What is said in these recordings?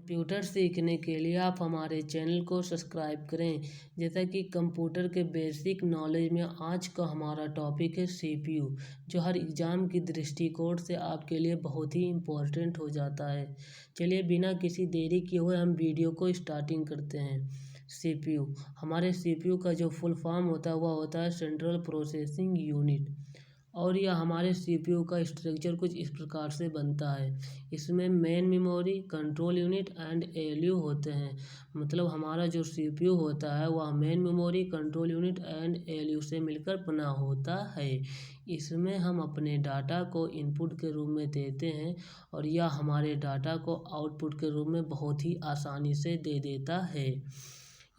Computer सीखने के लिए आप हमारे चैनल को सब्सक्राइब करें। जैसा कि कंप्यूटर के बेसिक नॉलेज में आज का हमारा टॉपिक है सीपीयू, जो हर एग्ज़ाम की दृष्टिकोण से आपके लिए बहुत ही इम्पोर्टेंट हो जाता है। चलिए बिना किसी देरी किए हुए हम वीडियो को स्टार्टिंग करते हैं। सीपीयू, हमारे सीपीयू का जो फुल फॉर्म होता है वह होता है सेंट्रल प्रोसेसिंग यूनिट, और यह हमारे सीपीयू का स्ट्रक्चर कुछ इस प्रकार से बनता है। इसमें main memory, control unit and ALU होते हैं। मतलब हमारा जो सीपीयू होता है वह main memory, control unit and ALU से मिलकर बना होता है। इसमें हम अपने डाटा को इनपुट के रूप में देते हैं और यह हमारे डाटा को आउटपुट के रूप में बहुत ही आसानी से दे देता है।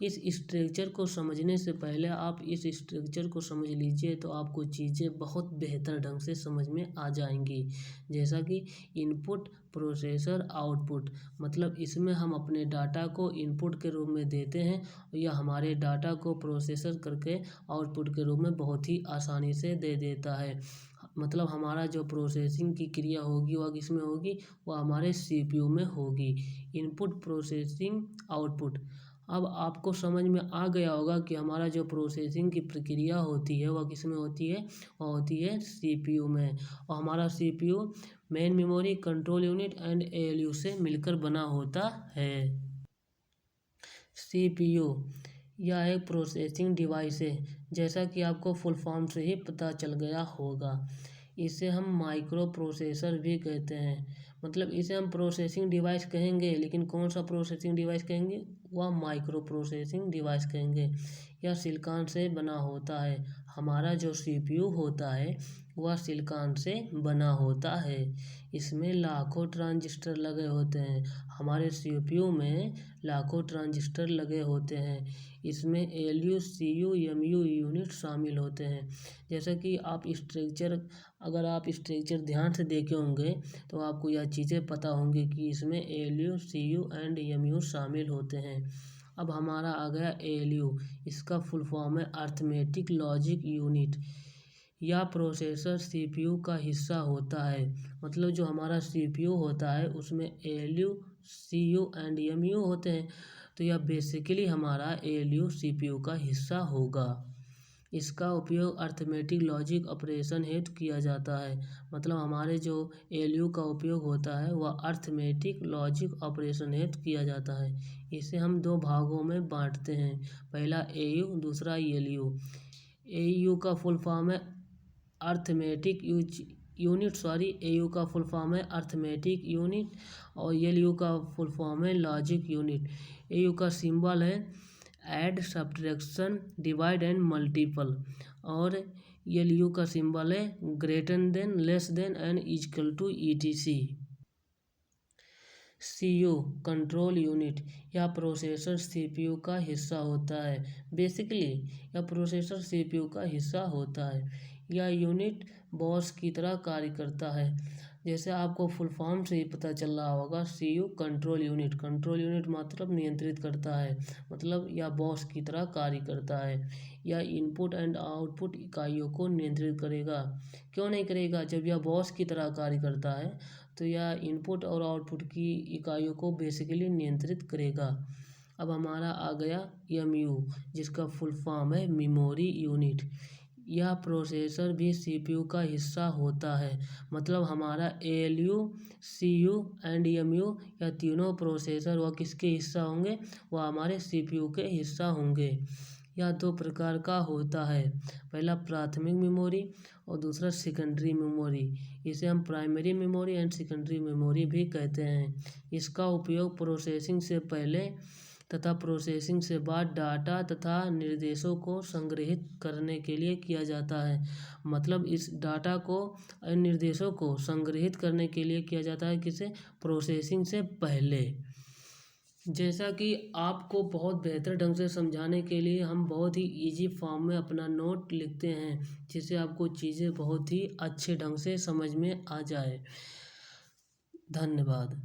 इस स्ट्रक्चर को समझने से पहले आप इस स्ट्रक्चर को समझ लीजिए तो आपको चीज़ें बहुत बेहतर ढंग से समझ में आ जाएंगी। जैसा कि इनपुट, प्रोसेसर, आउटपुट, मतलब इसमें हम अपने डाटा को इनपुट के रूप में देते हैं और यह हमारे डाटा को प्रोसेसर करके आउटपुट के रूप में बहुत ही आसानी से दे देता है। मतलब हमारा जो प्रोसेसिंग की क्रिया होगी वह किसमें होगी, वह हमारे सीपीयू में होगी। Input, processing, output. अब आपको समझ में आ गया होगा कि हमारा जो प्रोसेसिंग की प्रक्रिया होती है वह किसमें होती है, वह होती है सीपीयू में। और हमारा CPU main memory, control unit and ALU से मिलकर बना होता है। सीपीयू यह एक प्रोसेसिंग डिवाइस है, जैसा कि आपको फुल फॉर्म से ही पता चल गया होगा। इसे हम माइक्रो प्रोसेसर भी कहते हैं। मतलब इसे हम प्रोसेसिंग डिवाइस कहेंगे, लेकिन कौन सा प्रोसेसिंग डिवाइस कहेंगे, वह माइक्रो प्रोसेसिंग डिवाइस कहेंगे। यह सिलिकॉन से बना होता है। हमारा जो सीपीयू होता है वह सिलिकॉन से बना होता है। इसमें लाखों ट्रांजिस्टर लगे होते हैं। हमारे सीपीयू में लाखों ट्रांजिस्टर लगे होते हैं। इसमें एएलयू, सीयू, एमयू यूनिट शामिल होते हैं। जैसा कि अगर आप स्ट्रक्चर ध्यान से देखे होंगे तो आपको यह चीज़ें पता होंगी कि इसमें एएलयू, सीयू एंड एमयू शामिल होते हैं। अब हमारा आ गया एएलयू। इसका फुल फॉर्म है अर्थमेटिक लॉजिक यूनिट। यह प्रोसेसर सीपीयू का हिस्सा होता है। मतलब जो हमारा सीपीयू होता है उसमें एएलयू, सीयू एंड एमयू होते हैं, तो यह बेसिकली हमारा एएलयू सीपीयू का हिस्सा होगा। इसका उपयोग अर्थमेटिक लॉजिक ऑपरेशन हेतु किया जाता है। मतलब हमारे जो एएलयू का उपयोग होता है वह अर्थमेटिक लॉजिक ऑपरेशन हेतु किया जाता है। इसे हम दो भागों में बांटते हैं, पहला एयू, दूसरा एएलयू। एयू का फुल फॉर्म है अर्थमेटिक यूनिट, एयू का फुल फॉर्म है अर्थमेटिक यूनिट और एएलयू का फुल फॉर्म है लॉजिक यूनिट। एयू का सिंबल है add, subtraction, divide and multiple, और एएलयू का सिंबल है greater than, less than and equal to ETC. CU, control unit. यह प्रोसेसर सीपीयू का हिस्सा होता है। बेसिकली यह प्रोसेसर सीपीयू का हिस्सा होता है। यह यूनिट बॉस की तरह कार्य करता है। जैसे आपको फुल फॉर्म से ही पता चल रहा होगा, CU control unit. Control unit मतलब नियंत्रित करता है, मतलब यह बॉस की तरह कार्य करता है। यह इनपुट एंड आउटपुट इकाइयों को नियंत्रित करेगा। क्यों नहीं करेगा, जब यह बॉस की तरह कार्य करता है तो यह इनपुट और आउटपुट की इकाइयों को बेसिकली नियंत्रित करेगा। अब हमारा आ गया एमयू, जिसका फुल फॉर्म है मेमोरी यूनिट। यह प्रोसेसर भी सीपीयू का हिस्सा होता है। मतलब हमारा एएलयू, सीयू एंड एमयू, यह तीनों प्रोसेसर वह किसके हिस्सा होंगे, वह हमारे सीपीयू के हिस्सा होंगे। यह दो प्रकार का होता है, पहला प्राथमिक मेमोरी और दूसरा सेकेंडरी मेमोरी। इसे हम primary memory and secondary memory भी कहते हैं। इसका उपयोग प्रोसेसिंग से पहले तथा प्रोसेसिंग से बाद डाटा तथा निर्देशों को संग्रहित करने के लिए किया जाता है। मतलब इस डाटा को, निर्देशों को संग्रहित करने के लिए किया जाता है, किसे, प्रोसेसिंग से पहले। जैसा कि आपको बहुत बेहतर ढंग से समझाने के लिए हम बहुत ही इजी फॉर्म में अपना नोट लिखते हैं, जिससे आपको चीज़ें बहुत ही अच्छे ढंग से समझ में आ जाए। धन्यवाद।